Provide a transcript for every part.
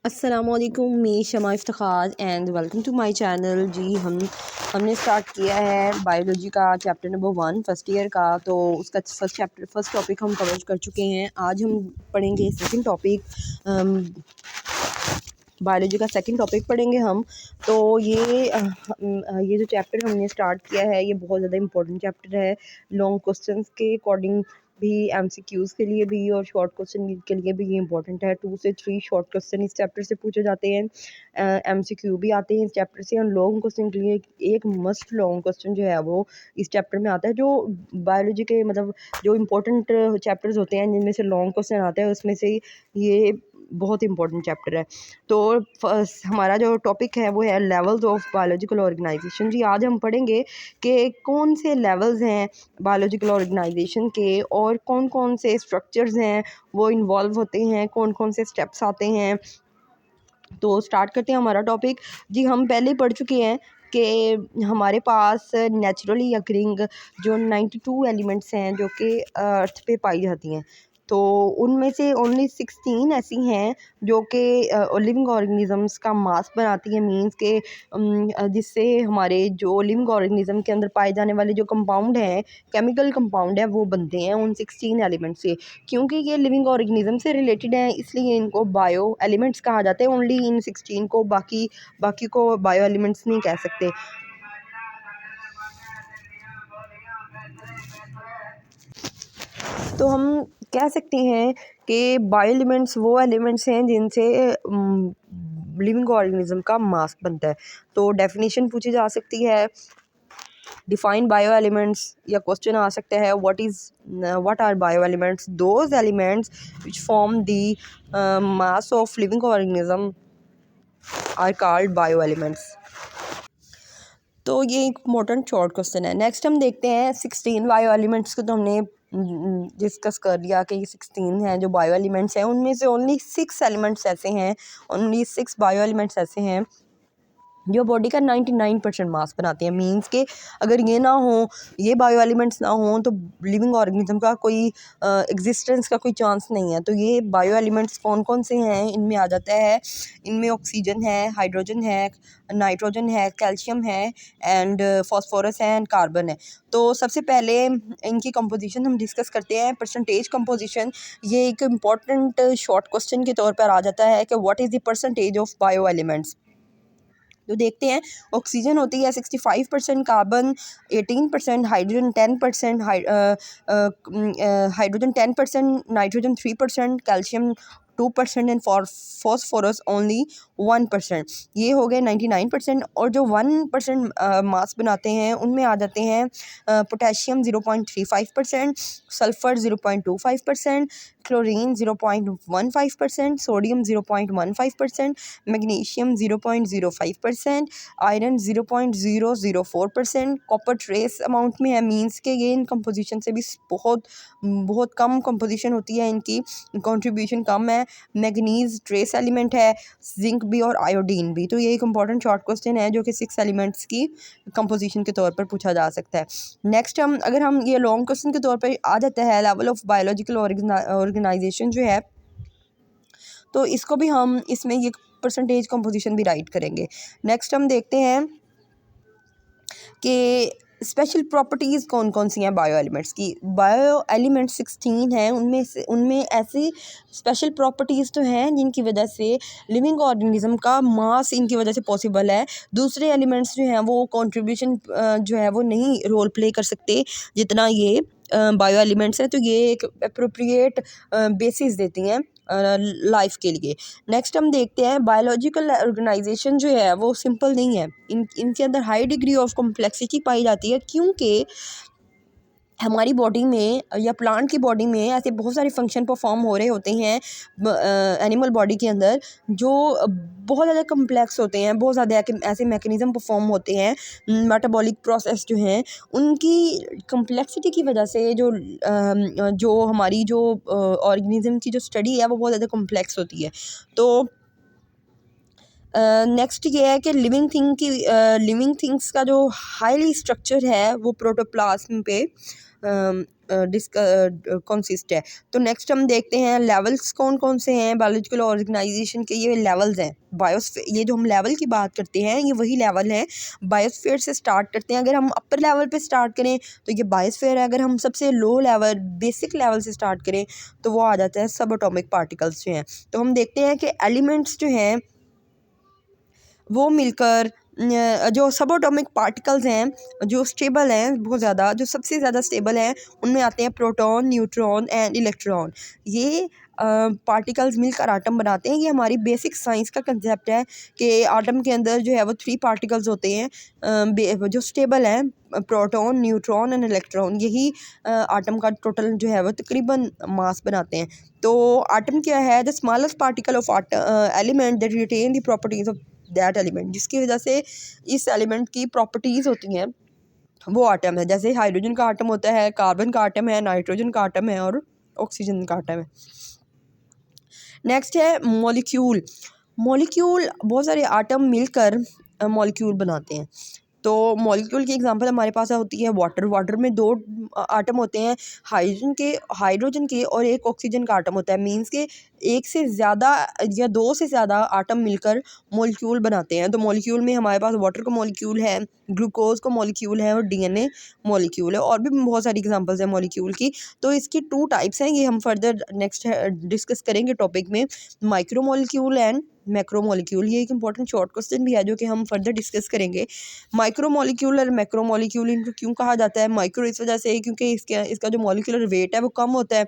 अस्सलामुअलैकुम, मी Shama Iftikhar and welcome to my channel. जी हमने स्टार्ट किया है बायोलॉजी का चैप्टर नंबर 1 फर्स्ट ईयर का। तो उसका फर्स्ट टॉपिक हम कवर कर चुके हैं। आज हम पढ़ेंगे सेकंड टॉपिक, बायोलॉजी का सेकंड टॉपिक पढ़ेंगे हम। तो ये जो चैप्टर हमने स्टार्ट किया है ये बहुत ज़्यादा इंपॉर्टेंट चैप्टर है। लॉन्ग क्वेश्चंस के अकॉर्डिंग भी, एमसीक्यूज़ के लिए भी और शॉर्ट क्वेश्चन के लिए भी ये इंपॉर्टेंट है। 2 से 3 शॉर्ट क्वेश्चन इस चैप्टर से पूछे जाते हैं। एमसीक्यू भी आते हैं इस चैप्टर से। और लॉन्ग क्वेश्चन के लिए एक मस्ट लॉन्ग क्वेश्चन जो है वो इस चैप्टर में आता है, जो बायोलॉजी के मतलब जो इम्पोर्टेंट चैप्टर्स होते हैं जिनमें से लॉन्ग क्वेश्चन आता है उसमें से ये बहुत इंपॉर्टेंट चैप्टर है। तो फर्स्ट हमारा जो टॉपिक है वो है लेवल्स ऑफ बायोलॉजिकल ऑर्गेनाइजेशन। जी आज हम पढ़ेंगे कि कौन से लेवल्स हैं बायोलॉजिकल ऑर्गेनाइजेशन के और कौन कौन से स्ट्रक्चर्स हैं वो इन्वॉल्व होते हैं, कौन कौन से स्टेप्स आते हैं। तो स्टार्ट करते हैं हमारा टॉपिक। जी हम पहले ही पढ़ चुके हैं कि हमारे पास नेचुरली अकरिंग जो 92 एलिमेंट्स हैं जो कि अर्थ पे पाई जाती हैं, तो उनमें से ओनली 16 ऐसी हैं जो कि लिविंग ऑर्गेनिजम्स का मास बनाती है। मींस के जिससे हमारे जो लिविंग ऑर्गेनिज्म के अंदर पाए जाने वाले जो कंपाउंड हैं, केमिकल कंपाउंड है, वो बनते हैं उन 16 एलिमेंट से। क्योंकि ये लिविंग ऑर्गेनिज्म से रिलेटेड हैं इसलिए इनको बायो एलिमेंट्स कहा जाता है। ओनली इन 16 को, बाकी को बायो एलिमेंट्स नहीं कह सकते। तो हम कह सकते हैं कि बायो एलिमेंट्स वो एलिमेंट्स हैं जिनसे लिविंग ऑर्गेनिज्म का मास बनता है। तो डेफिनेशन पूछी जा सकती है, डिफाइन बायो एलिमेंट्स, या क्वेश्चन आ सकता है what are bio elements, those elements which form the mass of living organism are called bio elements. तो ये एक इम्पोर्टेंट शॉर्ट क्वेश्चन है। नेक्स्ट हम देखते हैं 16 बायो एलिमेंट्स को। तो हमने डिस्कस कर लिया कि ये 16 हैं जो बायो एलिमेंट्स हैं। उनमें से ओनली 6 एलिमेंट्स ऐसे हैं, ओनली 6 बायो एलिमेंट्स ऐसे हैं जो बॉडी का 99% मास बनाते हैं। मींस के अगर ये ना हो, ये बायो एलिमेंट्स ना हो, तो लिविंग ऑर्गेनिज्म का कोई एग्जिस्टेंस का कोई चांस नहीं है। तो ये बायो एलिमेंट्स कौन कौन से हैं इनमें आ जाता है। इनमें ऑक्सीजन है, हाइड्रोजन है, नाइट्रोजन है, कैल्शियम है एंड फॉस्फोरस है एंड कार्बन है। तो सबसे पहले इनकी कंपोजिशन हम डिस्कस करते हैं। परसेंटेज कंपोजिशन, ये एक इम्पॉर्टेंट शॉर्ट क्वेश्चन के तौर पर आ जाता है कि what is the percentage of bio elements. तो देखते हैं, ऑक्सीजन होती है 65%, carbon 18%, hydrogen 10%, hydrogen 10%, nitrogen 3%, calcium 2% and phosphorus only 1%। ये हो गए 99%। और जो 1% मास बनाते हैं उनमें आ जाते हैं potassium 0.35%, sulphur 0.25%, chlorine 0.15%, sodium 0.15%, magnesium 0.05%, iron 0.004%। Copper trace amount में है, मींस के ये इन कंपोजिशन से भी बहुत कम कंपोजिशन होती है, इनकी कंट्रीब्यूशन कम है। मैग्नीज ट्रेस एलिमेंट है, जिंक भी और आयोडीन भी। तो ये एक इंपॉर्टेंट शॉर्ट क्वेश्चन है जो कि 6 एलिमेंट्स की कंपोजिशन के तौर पर पूछा जा सकता है। नेक्स्ट अगर हम ये लॉन्ग क्वेश्चन के तौर पर आ जाता है लेवल ऑफ बायोलॉजिकल ऑर्गेनाइजेशन जो है, तो इसको भी हम इसमें ये परसेंटेज कंपोजिशन भी राइट करेंगे। नेक्स्ट हम देखते हैं कि स्पेशल प्रॉपर्टीज़ कौन कौन सी हैं बायो एलिमेंट्स की। बायो एलिमेंट्स 16 हैं, उनमें ऐसी स्पेशल प्रॉपर्टीज़ तो हैं जिनकी वजह से लिविंग ऑर्गेनिज्म का मास इनकी वजह से पॉसिबल है। दूसरे एलिमेंट्स जो हैं वो कंट्रीब्यूशन जो है वो नहीं रोल प्ले कर सकते जितना ये बायो एलिमेंट्स हैं। तो ये एक अप्रोप्रिएट बेसिस देती हैं लाइफ के लिए। नेक्स्ट हम देखते हैं, बायोलॉजिकल ऑर्गेनाइजेशन जो है वो सिंपल नहीं है। इनके अंदर हाई डिग्री ऑफ कॉम्प्लेक्सिटी पाई जाती है, क्योंकि हमारी बॉडी में या प्लांट की बॉडी में ऐसे बहुत सारे फंक्शन परफॉर्म हो रहे होते हैं एनिमल बॉडी के अंदर, जो बहुत ज़्यादा कम्प्लेक्स होते हैं। बहुत ज़्यादा ऐसे मैकेनिज़्म परफॉर्म होते हैं, मेटाबॉलिक प्रोसेस जो हैं उनकी कम्प्लेक्सिटी की वजह से जो हमारी जो ऑर्गेनिज़म की जो स्टडी है वो बहुत ज़्यादा कम्प्लेक्स होती है। तो नेक्स्ट ये है कि लिविंग थिंग्स का जो हाईली स्ट्रक्चर है वो प्रोटोप्लाज्म पे कंसिस्ट है। तो नेक्स्ट हम देखते हैं लेवल्स कौन कौन से हैं बायोलॉजिकल ऑर्गेनाइजेशन के। ये लेवल्स हैं बायोस्फीयर, ये जो हम लेवल की बात करते हैं ये वही लेवल हैं। बायोस्फीयर से स्टार्ट करते हैं, अगर हम अपर लेवल पे स्टार्ट करें तो ये बायोस्फीयर है। अगर हम सबसे लो लेवल बेसिक लेवल से स्टार्ट करें तो वो आ जाता है सब एटॉमिक पार्टिकल्स जो हैं। तो हम देखते हैं कि एलिमेंट्स जो हैं वो मिलकर जो सब एटॉमिक पार्टिकल्स हैं जो स्टेबल हैं बहुत ज़्यादा, जो सबसे ज़्यादा स्टेबल हैं उनमें आते हैं प्रोटॉन, न्यूट्रॉन एंड इलेक्ट्रॉन। ये पार्टिकल्स मिलकर आटम बनाते हैं। ये हमारी बेसिक साइंस का कंसेप्ट है कि आटम के अंदर जो है वो 3 पार्टिकल्स होते हैं जो स्टेबल हैं, प्रोटॉन, न्यूट्रॉन एंड इलेक्ट्रॉन। यही आटम का टोटल जो है वो तकरीबन मास बनाते हैं। तो आटम क्या है? The smallest particle of element that retain the properties of that element, जिसकी वजह से इस एलिमेंट की प्रॉपर्टीज़ होती हैं वो आटम है। जैसे हाइड्रोजन का आटम होता है, कार्बन का आटम है, नाइट्रोजन का आटम है और ऑक्सीजन का आटम है। नेक्स्ट है मॉलिक्यूल। मॉलिक्यूल बहुत सारे आटम मिलकर मॉलिक्यूल बनाते हैं। तो मॉलिक्यूल की एग्जांपल हमारे पास होती है वाटर। वाटर में 2 आटम होते हैं, हाइड्रोजन के और एक ऑक्सीजन का आटम होता है। मींस के एक से ज़्यादा या 2 से ज़्यादा आटम मिलकर मॉलिक्यूल बनाते हैं। तो मॉलिक्यूल में हमारे पास वाटर का मॉलिक्यूल है, ग्लूकोज का मॉलिक्यूल है और डीएनए मॉलिक्यूल है, और भी बहुत सारी एग्जांपल्स हैं मॉलिक्यूल की। तो इसकी 2 टाइप्स हैं, ये हम फर्दर नेक्स्ट डिस्कस करेंगे टॉपिक में, micro molecule and macro molecule. ये एक इंपॉर्टेंट शॉर्ट क्वेश्चन भी है जो कि हम फर्दर डिस्कस करेंगे। माइक्रो मॉलिक्यूल और मैक्रो मॉलिक्यूल इनको क्यों कहा जाता है? माइक्रो इस वजह से क्योंकि इसका जो मॉलिक्यूलर वेट है वो कम होता है,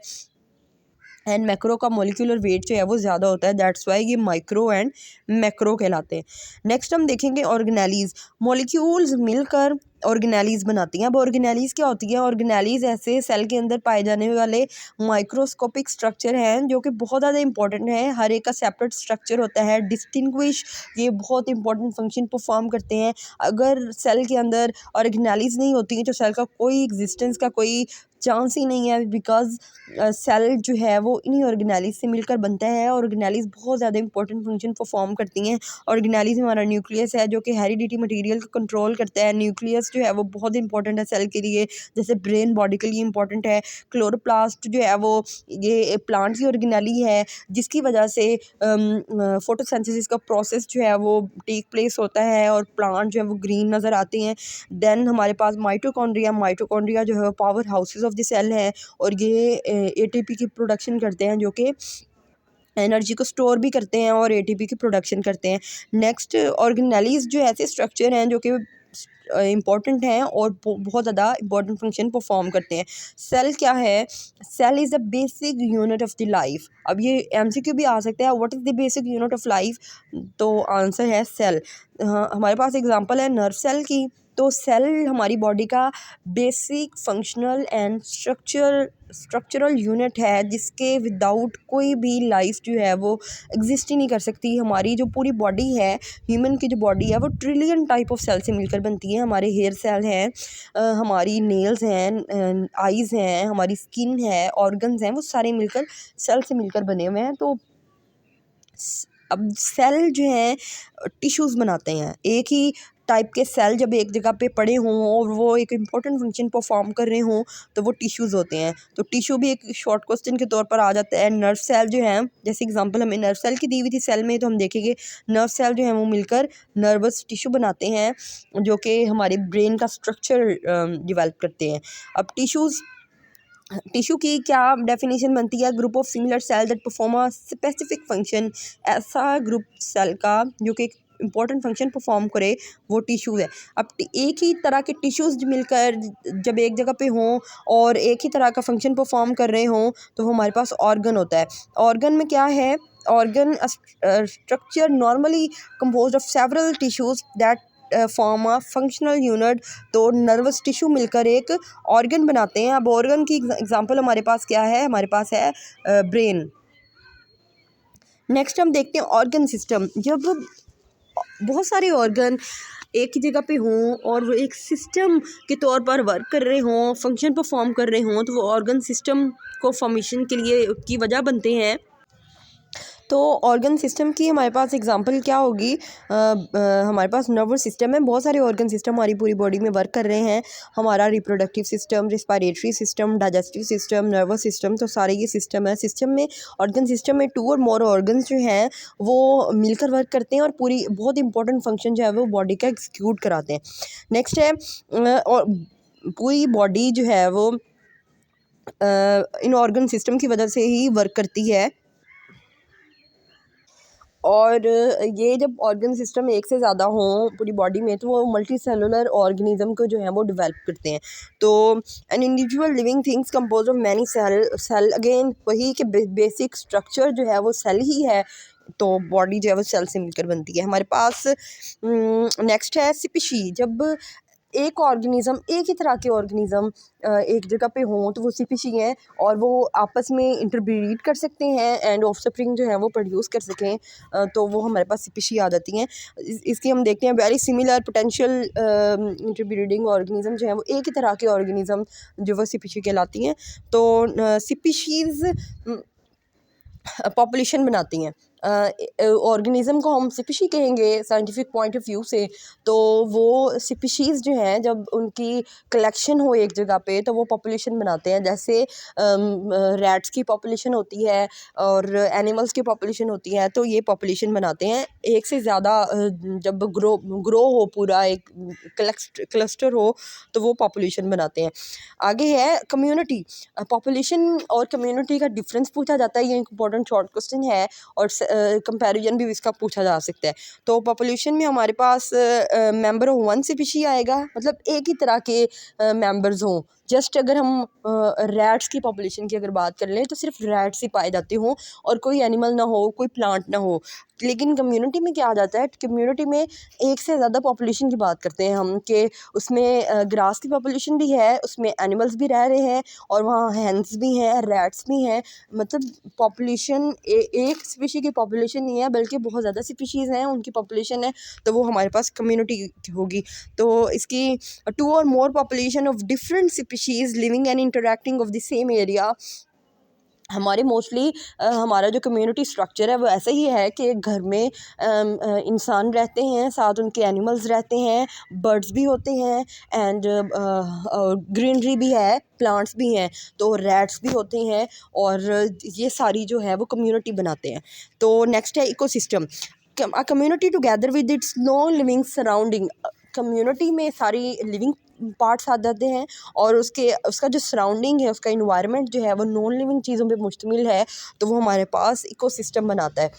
एंड मैक्रो का मॉलिक्यूलर वेट जो है वो ज़्यादा होता है। दैट्स वाई ये माइक्रो एंड मैक्रो कहलाते हैं। नेक्स्ट हम देखेंगे ऑर्गेनेलीज। मॉलिक्यूल्स मिलकर ऑर्गेनेलीज बनाती हैं। अब ऑर्गेनेलीज क्या होती है? ऑर्गेनेलीज ऐसे सेल के अंदर पाए जाने वाले माइक्रोस्कोपिक स्ट्रक्चर हैं जो कि बहुत ज़्यादा इंपॉर्टेंट है। हर एक का सेपरेट स्ट्रक्चर होता है, डिस्टिंग्विश, ये बहुत इंपॉर्टेंट फंक्शन परफॉर्म करते हैं। अगर सेल के अंदर ऑर्गेनेलीज नहीं होती हैं तो सेल का कोई एग्जिस्टेंस का कोई चांस ही नहीं है, बिकॉज सेल जो है वो इन्हीं ऑर्गेनेलीज से मिलकर बनता है। ऑर्गेनेलीज बहुत ज़्यादा इंपॉर्टेंट फंक्शन परफॉर्म करती हैं। ऑर्गेनेलीज हमारा न्यूक्लियस है जो कि हेरिडिटी मटेरियल को कंट्रोल करता है। न्यूक्लियस जो है वो बहुत इंपॉर्टेंट है सेल के लिए, जैसे ब्रेन बॉडी के लिए इंपॉर्टेंट है। क्लोरोप्लास्ट जो है वो ये प्लांट की ऑर्गेनेली है जिसकी वजह से फोटोसिंथेसिस का प्रोसेस जो है वो टेक प्लेस होता है और प्लांट जो है वो ग्रीन नज़र आते हैं। देन हमारे पास माइटोकॉन्ड्रिया जो है power houses of the cell है और ये एटीपी की प्रोडक्शन करते हैं जो कि एनर्जी को स्टोर भी करते हैं और एटीपी की प्रोडक्शन करते हैं। नेक्स्ट ऑर्गेनेलीज जो ऐसे स्ट्रक्चर हैं जो कि इम्पॉर्टेंट हैं और बहुत ज़्यादा इंपॉर्टेंट फंक्शन परफॉर्म करते हैं। सेल क्या है? Cell is the basic unit of the life. अब ये एमसीक्यू भी आ सकता है, what is the basic unit of life? तो आंसर है सेल। हमारे पास एग्जांपल है नर्व सेल की। तो सेल हमारी बॉडी का basic functional and structural unit है जिसके विदाउट कोई भी लाइफ जो है वो एग्जिस्ट ही नहीं कर सकती। हमारी जो पूरी बॉडी है, ह्यूमन की जो बॉडी है वो ट्रिलियन टाइप ऑफ सेल से मिलकर बनती है। हमारे हेयर सेल हैं, हमारी नेल्स हैं, आइज़ हैं, हमारी स्किन है, ऑर्गन्स हैं, वो सारे मिलकर सेल से मिलकर बने हुए हैं। तो अब सेल जो हैं टिश्यूज़ बनाते हैं। एक ही टाइप के सेल जब एक जगह पे पड़े हों और वो एक इम्पॉर्टेंट फंक्शन परफॉर्म कर रहे हों तो वो टिश्यूज़ होते हैं। तो टिश्यू भी एक शॉर्ट क्वेश्चन के तौर पर आ जाता है। नर्व सेल जो हैं, जैसे एग्जांपल हमें नर्व सेल की दी हुई थी सेल में, तो हम देखेंगे नर्व सेल जो हैं वो मिलकर नर्वस टिश्यू बनाते हैं जो कि हमारे ब्रेन का स्ट्रक्चर डिवेल्प करते हैं। अब टिश्यू की क्या डेफिनेशन बनती है? Group of similar cell that perform a specific function. ऐसा ग्रुप सेल का जो कि इंपॉर्टेंट फंक्शन परफॉर्म करे वो टिश्यू है। अब एक ही तरह के टिश्यूज़ मिलकर जब एक जगह पे हों और एक ही तरह का फंक्शन परफॉर्म कर रहे हों तो वो हमारे पास ऑर्गन होता है। ऑर्गन में क्या है? Organ structure normally composed of several tissues that form a functional unit. तो नर्वस टिश्यू मिलकर एक ऑर्गन बनाते हैं। अब ऑर्गन की एग्जांपल हमारे पास क्या है? हमारे पास है ब्रेन। नेक्स्ट हम देखते हैं ऑर्गन सिस्टम। जब बहुत सारे ऑर्गन एक ही जगह पे हों और वो एक सिस्टम के तौर पर वर्क कर रहे हों, फंक्शन परफॉर्म कर रहे हों, तो वो ऑर्गन सिस्टम को फॉर्मेशन के लिए की वजह बनते हैं। तो ऑर्गन सिस्टम की हमारे पास एग्जांपल क्या होगी, हमारे पास नर्वस सिस्टम है, बहुत सारे ऑर्गन सिस्टम हमारी पूरी बॉडी में वर्क कर रहे हैं। हमारा reproductive system, respiratory system, digestive system, nervous system, तो सारे ये सिस्टम है। सिस्टम में, ऑर्गन सिस्टम में 2 और मोर ऑर्गन्स जो हैं वो मिलकर वर्क करते हैं और पूरी बहुत इंपॉर्टेंट फंक्शन जो है वो बॉडी का एग्जीक्यूट कराते हैं। नेक्स्ट है और पूरी बॉडी जो है वो इन ऑर्गन सिस्टम की वजह से ही वर्क करती है। और ये जब ऑर्गन सिस्टम एक से ज़्यादा हों पूरी बॉडी में तो वो मल्टी सेलुलर ऑर्गेनिज्म को जो है वो डेवलप करते हैं। तो an individual living things compose of many cell again वही कि बेसिक स्ट्रक्चर जो है वो सेल ही है। तो बॉडी जो है वो सेल से मिलकर बनती है। हमारे पास नेक्स्ट है स्पीशी। जब एक ऑर्गेनिज़म, एक ही तरह के ऑर्गेनिज़म एक जगह पे हों तो वो स्पीशी हैं और वो आपस में इंटरब्रीड कर सकते हैं एंड ऑफस्प्रिंग जो है वो प्रोड्यूस कर सकें, तो वो हमारे पास स्पीशी आ जाती हैं। इसकी हम देखते हैं very similar potential interbreeding organism जो है वो एक ही तरह के ऑर्गेनिज़म जो वो स्पीशी कहलाती हैं। तो स्पीशीज़ पॉपुलेशन बनाती हैं। ऑर्गेनिज़म को हम स्पीशी कहेंगे साइंटिफिक पॉइंट ऑफ व्यू से। तो वो स्पीशीज़ जो हैं जब उनकी कलेक्शन हो एक जगह पे तो वो पॉपुलेशन बनाते हैं। जैसे रैट्स की पॉपुलेशन होती है और एनिमल्स की पॉपुलेशन होती है, तो ये पॉपुलेशन बनाते हैं। एक से ज़्यादा जब ग्रो हो पूरा एक क्लस्टर हो तो वो पॉपुलेशन बनाते हैं। आगे है कम्युनिटी। पॉपुलेशन और कम्युनिटी का डिफरेंस पूछा जाता है, ये इंपॉर्टेंट शॉर्ट क्वेश्चन है और कंपैरिजन भी इसका पूछा जा सकता है। तो पॉपुलेशन में हमारे पास मेंबर ऑफ वन स्पीशी आएगा, मतलब एक ही तरह के मेंबर्स हों। जस्ट अगर हम रैट्स की पॉपुलेशन की अगर बात कर लें तो सिर्फ रैट्स ही पाए जाते हों और कोई एनिमल ना हो, कोई प्लांट ना हो। लेकिन कम्युनिटी में क्या आ जाता है, कम्युनिटी में एक से ज़्यादा पॉपुलेशन की बात करते हैं हम कि उसमें ग्रास की पॉपुलेशन भी है, उसमें एनिमल्स भी रह रहे हैं और वहाँ हैंस भी हैं, रैट्स भी हैं। मतलब पॉपुलेशन एक स्पीशी की पॉपुलेशन नहीं है बल्कि बहुत ज़्यादा स्पीशीज़ हैं, उनकी पॉपुलेशन है, तो वो हमारे पास कम्युनिटी होगी। तो इसकी 2 और more population of different species living and interacting of the same area. हमारे मोस्टली हमारा जो कम्युनिटी स्ट्रक्चर है वो ऐसा ही है कि घर में इंसान रहते हैं, साथ उनके एनिमल्स रहते हैं, बर्ड्स भी होते हैं एंड ग्रीनरी भी है, प्लांट्स भी हैं, तो रैट्स भी होते हैं और ये सारी जो है वो कम्युनिटी बनाते हैं। तो नेक्स्ट है ecosystem. A community together with its non living surrounding. Community में सारी लिविंग पार्ट्स आ जाते हैं और उसका जो सराउंडिंग है, उसका इन्वायरमेंट जो है वो नॉन लिविंग चीज़ों पे मुश्तमिल है, तो वो हमारे पास इकोसिस्टम बनाता है।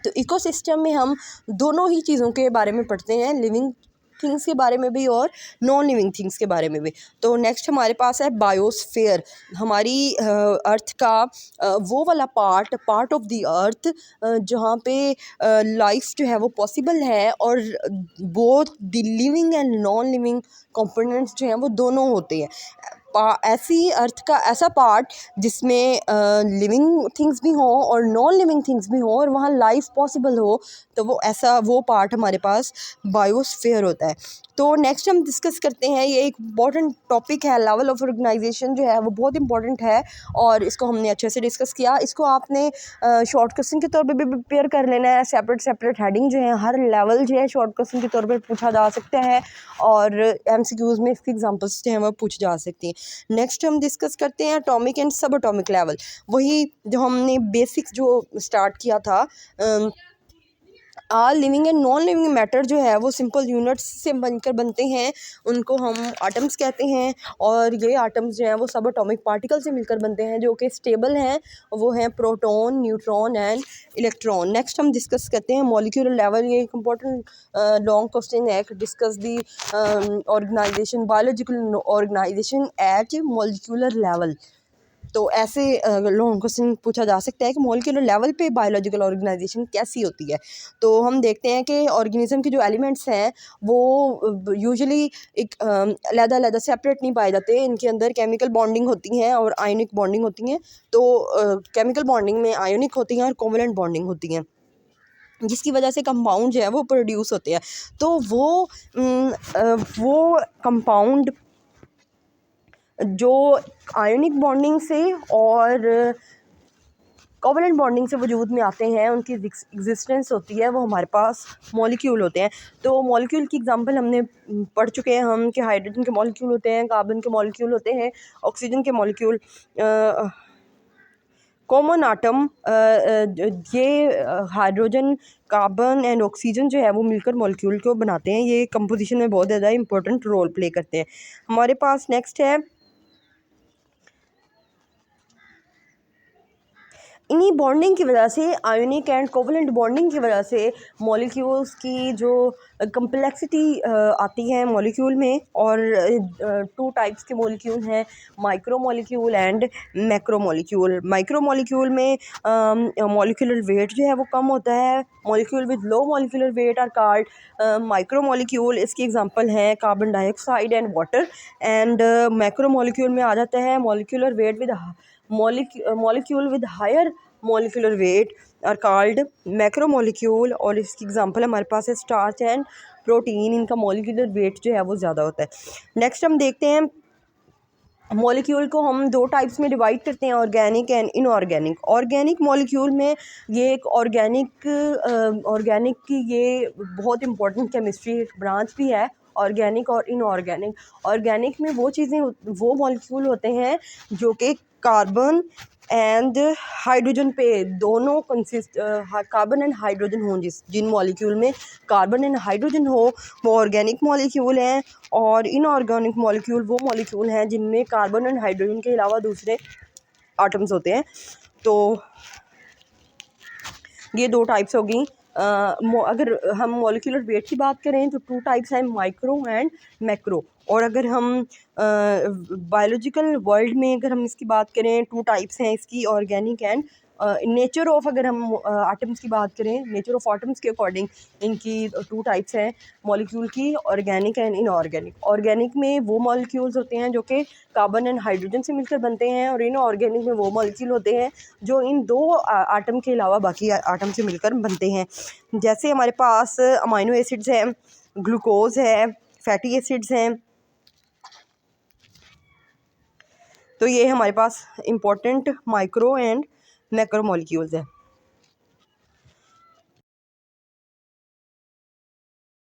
तो इकोसिस्टम में हम दोनों ही चीज़ों के बारे में पढ़ते हैं, लिविंग थिंग्स के बारे में भी और नॉन लिविंग थिंग्स के बारे में भी। तो नेक्स्ट हमारे पास है बायोस्फीयर। हमारी अर्थ का वो वाला पार्ट ऑफ द अर्थ जहाँ पे लाइफ जो है वो पॉसिबल है और both the living and non living components जो हैं वो दोनों होते हैं। ऐसी अर्थ का ऐसा पार्ट जिसमें लिविंग थिंग्स भी हों और नॉन लिविंग थिंग्स भी हों और वहाँ लाइफ पॉसिबल हो, तो वो पार्ट हमारे पास बायोस्फीयर होता है। तो नेक्स्ट हम डिस्कस करते हैं, ये एक इम्पॉर्टेंट टॉपिक है, लेवल ऑफ ऑर्गेनाइजेशन जो है वो बहुत इंपॉर्टेंट है और इसको हमने अच्छे से डिस्कस किया। इसको आपने शॉर्ट क्वेश्चन के तौर पे भी प्रिपेयर कर लेना है। सेपरेट हेडिंग जो है, हर लेवल जो है शॉर्ट क्वेश्चन के तौर पे पूछा जा सकता है और एमसीक्यूज़ में इसकी एग्जांपल्स जो हैं वो पूछी जा सकती हैं। नेक्स्ट हम डिस्कस करते हैं एटॉमिक एंड सब एटॉमिक लेवल। वही जो हमने बेसिक्स जो स्टार्ट किया था, all living and non living matter जो है वो सिंपल यूनिट्स से बनकर बनते हैं, उनको हम आटम्स कहते हैं और ये आटम्स जो हैं वो सब एटॉमिक पार्टिकल से मिलकर बनते हैं जो कि स्टेबल हैं, वो हैं proton, neutron and electron. Next हम डिस्कस करते हैं मॉलिक्यूलर लेवल। ये एक इम्पॉर्टेंट लॉन्ग क्वेश्चन है, discuss the organisation, biological organisation at molecular level. तो ऐसे लॉन्ग क्वेश्चन पूछा जा सकता है कि मॉलिक्यूलर लेवल पे बायोलॉजिकल ऑर्गेनाइजेशन कैसी होती है। तो हम देखते हैं कि ऑर्गेनिज्म के जो एलिमेंट्स हैं वो यूजुअली एक अलग-अलग सेपरेट नहीं पाए जाते, इनके अंदर केमिकल बॉन्डिंग होती हैं और आयोनिक बॉन्डिंग होती हैं। तो केमिकल बॉन्डिंग में आयोनिक होती हैं और कोवलेंट बॉन्डिंग होती हैं, जिसकी वजह से कंपाउंड जो है वो प्रोड्यूस होते हैं। तो वो कंपाउंड जो आयोनिक बॉन्डिंग से और कोवलेंट बॉन्डिंग से वजूद में आते हैं, उनकी एग्जिस्टेंस होती है, वो हमारे पास मॉलिक्यूल होते हैं। तो मॉलिक्यूल की एग्जांपल हमने पढ़ चुके हैं हम कि हाइड्रोजन के मॉलिक्यूल होते हैं, कार्बन के मॉलिक्यूल होते हैं, ऑक्सीजन के मॉलिक्यूल, कॉमन आटम, ये हाइड्रोजन, कार्बन एंड ऑक्सीजन जो है वो मिलकर मॉलिक्यूल को बनाते हैं। ये कंपोजिशन में बहुत ज़्यादा इंपॉर्टेंट रोल प्ले करते हैं। हमारे पास नेक्स्ट है, इन्हीं बॉन्डिंग की वजह से, आयोनिक एंड कोवलेंट बॉन्डिंग की वजह से मॉलिक्यूल्स की जो कम्प्लेक्सिटी आती है मॉलिक्यूल में, और टू टाइप्स के मॉलिक्यूल हैं, micro molecule and macro molecule. Micro molecule में मॉलिक्यूलर वेट जो है वो कम होता है। Molecule with low molecular weight are called micro molecule. इसकी एग्जांपल हैं carbon dioxide and water. And macro molecule में आ जाता है molecular weight with molecule with higher molecular weight are called macromolecule. और इसकी एग्जांपल हमारे पास है स्टार्च एंड प्रोटीन। इनका मॉलिक्यूलर वेट जो है वो ज़्यादा होता है। नेक्स्ट हम देखते हैं, मॉलिक्यूल को हम दो टाइप्स में डिवाइड करते हैं, organic and inorganic. Organic molecule में ये एक ऑर्गेनिक की ये बहुत इंपॉर्टेंट केमिस्ट्री ब्रांच भी है, ऑर्गेनिक और इनऑर्गेनिक। ऑर्गेनिक में वो चीज़ें, वो मॉलिक्यूल होते हैं जो कि कार्बन एंड हाइड्रोजन पे दोनों कार्बन एंड हाइड्रोजन हों, जिन मॉलिक्यूल में कार्बन एंड हाइड्रोजन हो वो ऑर्गेनिक मॉलिक्यूल हैं। और इनऑर्गेनिक मॉलिक्यूल वो मॉलिक्यूल हैं जिनमें कार्बन एंड हाइड्रोजन के अलावा दूसरे आटम्स होते हैं। तो ये दो टाइप्स होगी। अगर हम मॉलिक्यूलर वेट की बात करें तो टू टाइप्स हैं, माइक्रो एंड मैक्रो। और अगर हम बायोलॉजिकल वर्ल्ड में अगर हम इसकी बात करें, टू टाइप्स हैं इसकी, ऑर्गेनिक एंड नेचर ऑफ। अगर हम आटम्स की बात करें, नेचर ऑफ आटम्स के अकॉर्डिंग इनकी टू टाइप्स हैं मॉलिक्यूल की, ऑर्गेनिक एंड इनऑर्गेनिक। ऑर्गेनिक में वो मॉलिक्यूल्स होते हैं जो कि कार्बन एंड हाइड्रोजन से मिलकर बनते हैं, और इनऑर्गेनिक में वो मॉलिक्यूल होते हैं जो इन दो आटम के अलावा बाकी आटम से मिलकर बनते हैं। जैसे हमारे पास अमाइनो एसिड्स हैं, ग्लूकोज है, फैटी एसिड्स हैं। तो ये हमारे पास important micro and macro molecules हैं।